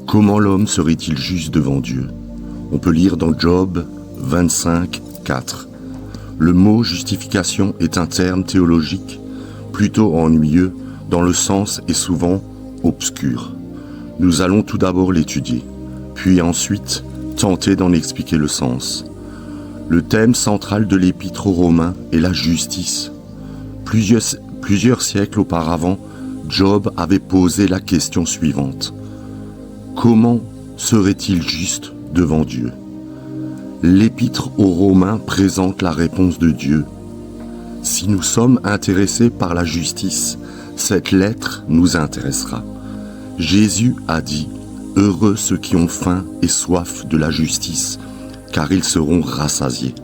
Comment l'homme serait-il juste devant Dieu? On peut lire dans Job 25, 4. Le mot justification est un terme théologique plutôt ennuyeux dans le sens et souvent obscur. Nous allons tout d'abord l'étudier, puis ensuite tenter d'en expliquer le sens. Le thème central de l'Épître aux Romains est la justice. Plusieurs siècles auparavant, Job avait posé la question suivante. Comment serait-il juste devant Dieu? L'Épître aux Romains présente la réponse de Dieu. Si nous sommes intéressés par la justice, cette lettre nous intéressera. Jésus a dit « Heureux ceux qui ont faim et soif de la justice, car ils seront rassasiés. »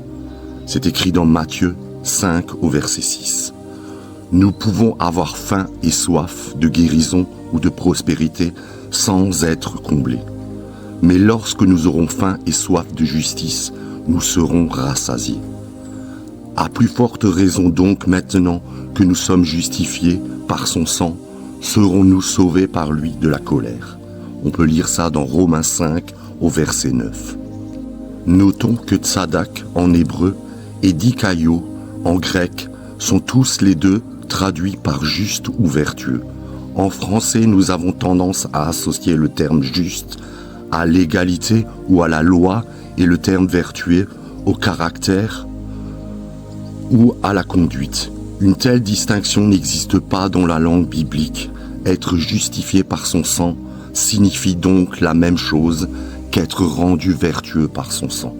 C'est écrit dans Matthieu 5 au verset 6. Nous pouvons avoir faim et soif de guérison ou de prospérité sans être comblés. Mais lorsque nous aurons faim et soif de justice, nous serons rassasiés. À plus forte raison donc maintenant que nous sommes justifiés par son sang, serons-nous sauvés par lui de la colère. On peut lire ça dans Romains 5 au verset 9. Notons que tsadak en hébreu et dikaio en grec sont tous les deux traduits par juste ou vertueux. En français, nous avons tendance à associer le terme juste à l'égalité ou à la loi et le terme vertueux au caractère ou à la conduite. Une telle distinction n'existe pas dans la langue biblique. Être justifié par son sang signifie donc la même chose qu'être rendu vertueux par son sang.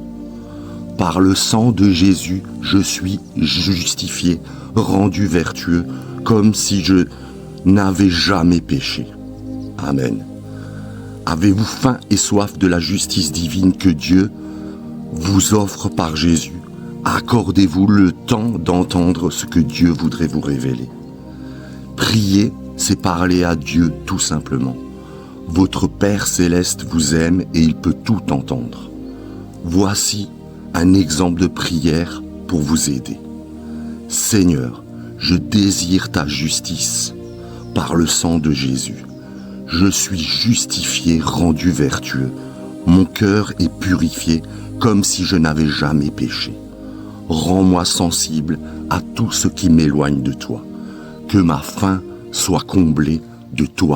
Par le sang de Jésus, je suis justifié, rendu vertueux, comme si je n'avais jamais péché. Amen. Avez-vous faim et soif de la justice divine que Dieu vous offre par Jésus? Accordez-vous le temps d'entendre ce que Dieu voudrait vous révéler. Prier, c'est parler à Dieu tout simplement. Votre Père céleste vous aime et il peut tout entendre. Voici un exemple de prière pour vous aider. Seigneur, je désire ta justice par le sang de Jésus. Je suis justifié, rendu vertueux. Mon cœur est purifié comme si je n'avais jamais péché. Rends-moi sensible à tout ce qui m'éloigne de toi. Que ma faim soit comblée de toi.